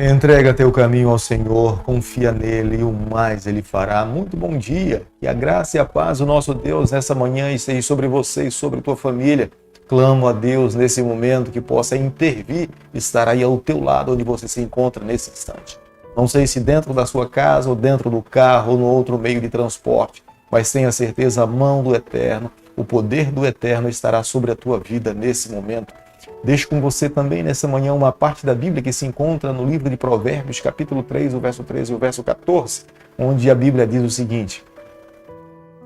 Entrega teu caminho ao Senhor, confia nele e o mais ele fará. Muito bom dia, que a graça e a paz do nosso Deus nessa manhã esteja sobre você e sobre tua família. Clamo a Deus nesse momento que possa intervir, estar aí ao teu lado onde você se encontra nesse instante. Não sei se dentro da sua casa ou dentro do carro ou no outro meio de transporte, mas tenha certeza, a mão do Eterno, o poder do Eterno estará sobre a tua vida nesse momento. Deixo com você também nessa manhã uma parte da Bíblia que se encontra no livro de Provérbios, capítulo 3, o verso 13 e o verso 14, onde a Bíblia diz o seguinte: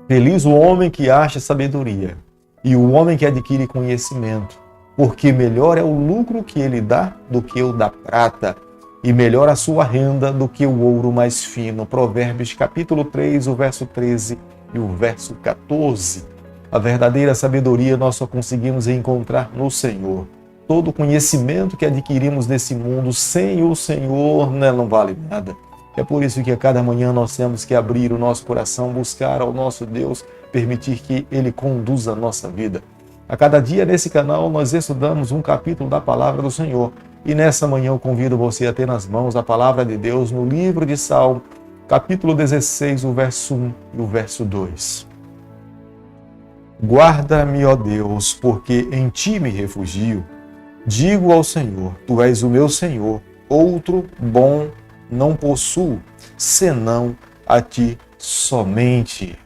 Feliz o homem que acha sabedoria e o homem que adquire conhecimento, porque melhor é o lucro que ele dá do que o da prata, e melhor a sua renda do que o ouro mais fino. Provérbios, capítulo 3, o verso 13 e o verso 14. A verdadeira sabedoria nós só conseguimos encontrar no Senhor. Todo conhecimento que adquirimos nesse mundo sem o Senhor não vale nada. É por isso que a cada manhã nós temos que abrir o nosso coração, buscar ao nosso Deus, permitir que Ele conduza a nossa vida. A cada dia nesse canal nós estudamos um capítulo da Palavra do Senhor. E nessa manhã eu convido você a ter nas mãos a Palavra de Deus no livro de Salmo, capítulo 16, o verso 1 e o verso 2. Guarda-me, ó Deus, porque em ti me refugio. Digo ao Senhor, tu és o meu Senhor, outro bom não possuo, senão a ti somente.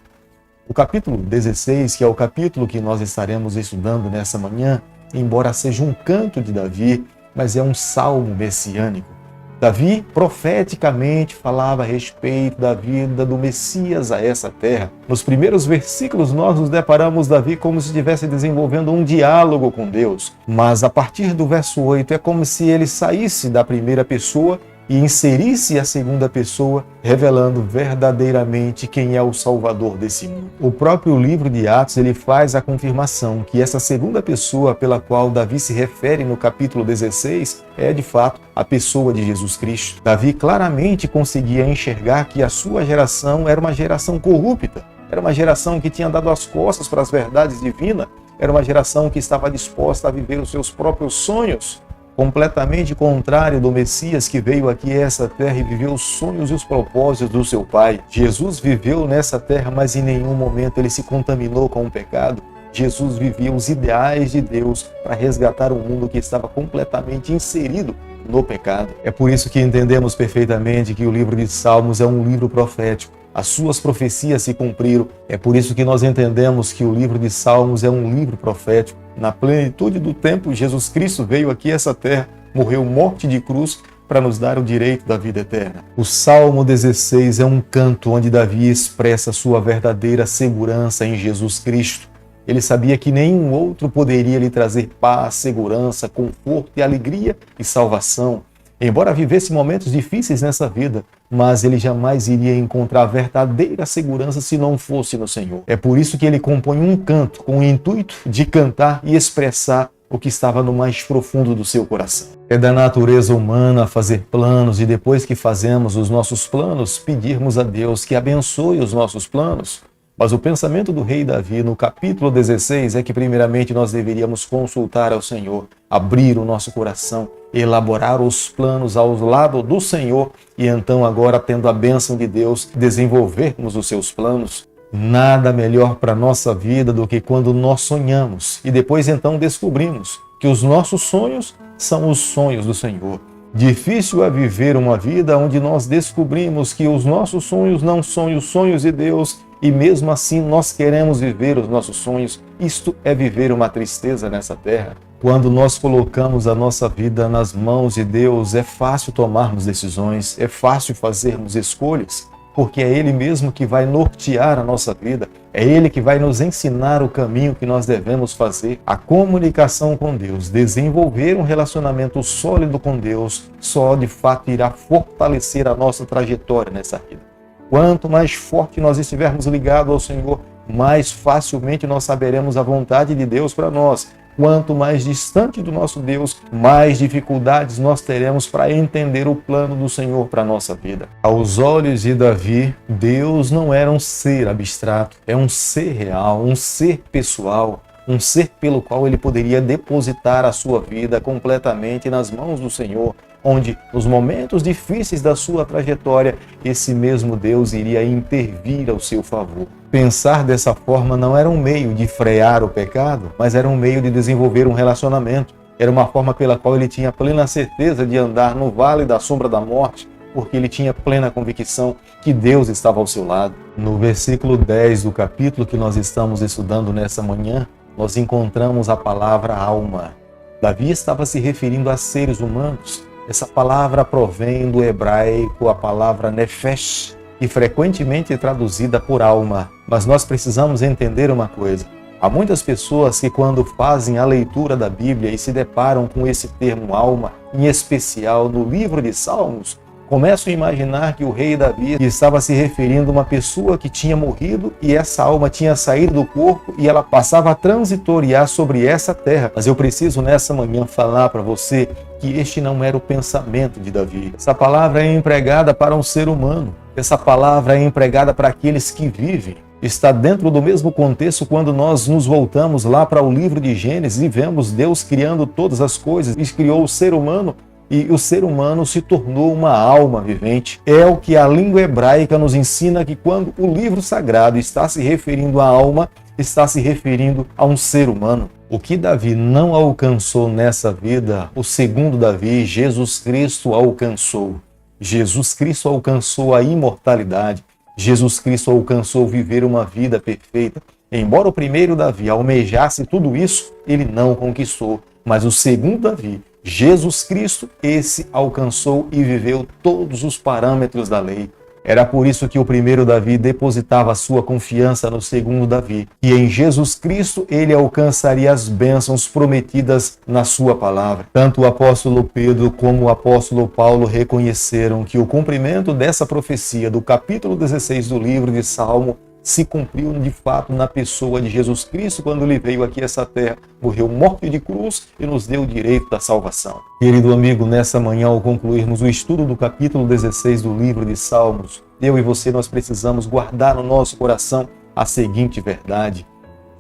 O capítulo 16, que é o capítulo que nós estaremos estudando nessa manhã, embora seja um canto de Davi, mas é um salmo messiânico. Davi profeticamente falava a respeito da vida do Messias a essa terra. Nos primeiros versículos nós nos deparamos Davi como se estivesse desenvolvendo um diálogo com Deus. Mas a partir do verso 8 é como se ele saísse da primeira pessoa e inserisse a segunda pessoa, revelando verdadeiramente quem é o Salvador desse mundo. O próprio livro de Atos ele faz a confirmação que essa segunda pessoa pela qual Davi se refere no capítulo 16 é de fato a pessoa de Jesus Cristo. Davi claramente conseguia enxergar que a sua geração era uma geração corrupta, era uma geração que tinha dado as costas para as verdades divinas, era uma geração que estava disposta a viver os seus próprios sonhos, completamente contrário do Messias que veio aqui a essa terra e viveu os sonhos e os propósitos do seu Pai. Jesus viveu nessa terra, mas em nenhum momento ele se contaminou com o pecado. Jesus vivia os ideais de Deus para resgatar um mundo que estava completamente inserido no pecado. É por isso que entendemos perfeitamente que o livro de Salmos é um livro profético. As suas profecias se cumpriram. É por isso que nós entendemos que o livro de Salmos é um livro profético. Na plenitude do tempo, Jesus Cristo veio aqui a essa terra, morreu morte de cruz para nos dar o direito da vida eterna. O Salmo 16 é um canto onde Davi expressa sua verdadeira segurança em Jesus Cristo. Ele sabia que nenhum outro poderia lhe trazer paz, segurança, conforto e alegria e salvação. Embora vivesse momentos difíceis nessa vida, mas ele jamais iria encontrar verdadeira segurança se não fosse no Senhor. É por isso que ele compõe um canto com o intuito de cantar e expressar o que estava no mais profundo do seu coração. É da natureza humana fazer planos e depois que fazemos os nossos planos, pedirmos a Deus que abençoe os nossos planos. Mas o pensamento do rei Davi no capítulo 16 é que primeiramente nós deveríamos consultar ao Senhor, abrir o nosso coração, elaborar os planos ao lado do Senhor e então agora, tendo a bênção de Deus, desenvolvermos os seus planos. Nada melhor para a nossa vida do que quando nós sonhamos e depois então descobrimos que os nossos sonhos são os sonhos do Senhor. Difícil é viver uma vida onde nós descobrimos que os nossos sonhos não são os sonhos de Deus e mesmo assim nós queremos viver os nossos sonhos. Isto é viver uma tristeza nessa terra. Quando nós colocamos a nossa vida nas mãos de Deus, é fácil tomarmos decisões, é fácil fazermos escolhas, porque é Ele mesmo que vai nortear a nossa vida, é Ele que vai nos ensinar o caminho que nós devemos fazer. A comunicação com Deus, desenvolver um relacionamento sólido com Deus, só de fato irá fortalecer a nossa trajetória nessa vida. Quanto mais forte nós estivermos ligados ao Senhor, mais facilmente nós saberemos a vontade de Deus para nós. Quanto mais distante do nosso Deus, mais dificuldades nós teremos para entender o plano do Senhor para a nossa vida. Aos olhos de Davi, Deus não era um ser abstrato, é um ser real, um ser pessoal, um ser pelo qual ele poderia depositar a sua vida completamente nas mãos do Senhor, onde, nos momentos difíceis da sua trajetória, esse mesmo Deus iria intervir ao seu favor. Pensar dessa forma não era um meio de frear o pecado, mas era um meio de desenvolver um relacionamento. Era uma forma pela qual ele tinha plena certeza de andar no vale da sombra da morte, porque ele tinha plena convicção que Deus estava ao seu lado. No versículo 10 do capítulo que nós estamos estudando nessa manhã, nós encontramos a palavra alma. Davi estava se referindo a seres humanos. Essa palavra provém do hebraico, a palavra nefesh, que frequentemente é traduzida por alma. Mas nós precisamos entender uma coisa. Há muitas pessoas que, quando fazem a leitura da Bíblia e se deparam com esse termo alma, em especial no livro de Salmos, começam a imaginar que o rei Davi estava se referindo a uma pessoa que tinha morrido e essa alma tinha saído do corpo e ela passava a transitoriar sobre essa terra. Mas eu preciso nessa manhã falar para você que este não era o pensamento de Davi. Essa palavra é empregada para um ser humano. Essa palavra é empregada para aqueles que vivem. Está dentro do mesmo contexto quando nós nos voltamos lá para o livro de Gênesis e vemos Deus criando todas as coisas e criou o ser humano. E o ser humano se tornou uma alma vivente. É o que a língua hebraica nos ensina, que quando o livro sagrado está se referindo à alma, está se referindo a um ser humano. O que Davi não alcançou nessa vida, o segundo Davi, Jesus Cristo, alcançou. Jesus Cristo alcançou a imortalidade. Jesus Cristo alcançou viver uma vida perfeita. Embora o primeiro Davi almejasse tudo isso, ele não conquistou. Mas o segundo Davi, Jesus Cristo, esse alcançou e viveu todos os parâmetros da lei. Era por isso que o primeiro Davi depositava a sua confiança no segundo Davi. E em Jesus Cristo ele alcançaria as bênçãos prometidas na sua palavra. Tanto o apóstolo Pedro como o apóstolo Paulo reconheceram que o cumprimento dessa profecia do capítulo 16 do livro de Salmo se cumpriu de fato na pessoa de Jesus Cristo, quando ele veio aqui a essa terra, morreu morto de cruz e nos deu o direito da salvação. Querido amigo, nessa manhã, ao concluirmos o estudo do capítulo 16 do livro de Salmos, eu e você, nós precisamos guardar no nosso coração a seguinte verdade: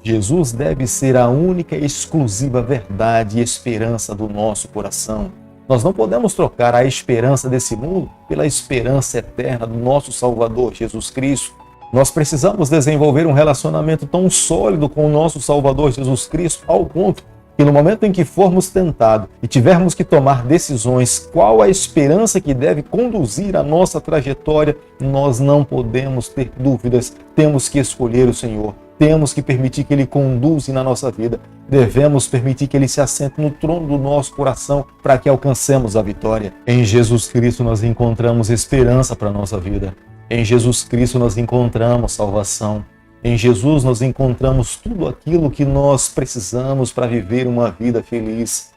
Jesus deve ser a única e exclusiva verdade e esperança do nosso coração. Nós não podemos trocar a esperança desse mundo pela esperança eterna do nosso Salvador, Jesus Cristo. Nós precisamos desenvolver um relacionamento tão sólido com o nosso Salvador Jesus Cristo, ao ponto que no momento em que formos tentados e tivermos que tomar decisões, qual a esperança que deve conduzir a nossa trajetória, nós não podemos ter dúvidas. Temos que escolher o Senhor. Temos que permitir que Ele conduza na nossa vida. Devemos permitir que Ele se assente no trono do nosso coração para que alcancemos a vitória. Em Jesus Cristo nós encontramos esperança para a nossa vida. Em Jesus Cristo nós encontramos salvação. Em Jesus nós encontramos tudo aquilo que nós precisamos para viver uma vida feliz.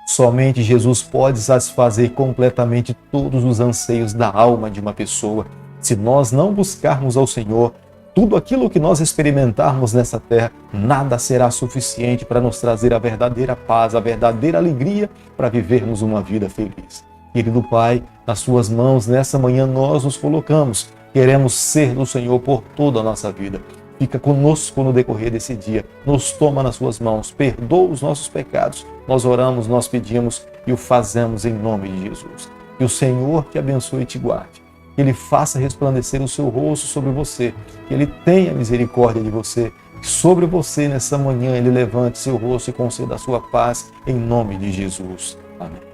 Somente Jesus pode satisfazer completamente todos os anseios da alma de uma pessoa. Se nós não buscarmos ao Senhor, tudo aquilo que nós experimentarmos nessa terra, nada será suficiente para nos trazer a verdadeira paz, a verdadeira alegria para vivermos uma vida feliz. Querido Pai, nas Suas mãos, nessa manhã nós nos colocamos. Queremos ser do Senhor por toda a nossa vida. Fica conosco no decorrer desse dia. Nos toma nas Suas mãos. Perdoa os nossos pecados. Nós oramos, nós pedimos e o fazemos em nome de Jesus. Que o Senhor te abençoe e te guarde. Que Ele faça resplandecer o seu rosto sobre você. Que Ele tenha misericórdia de você. Que sobre você nessa manhã Ele levante seu rosto e conceda a sua paz em nome de Jesus. Amém.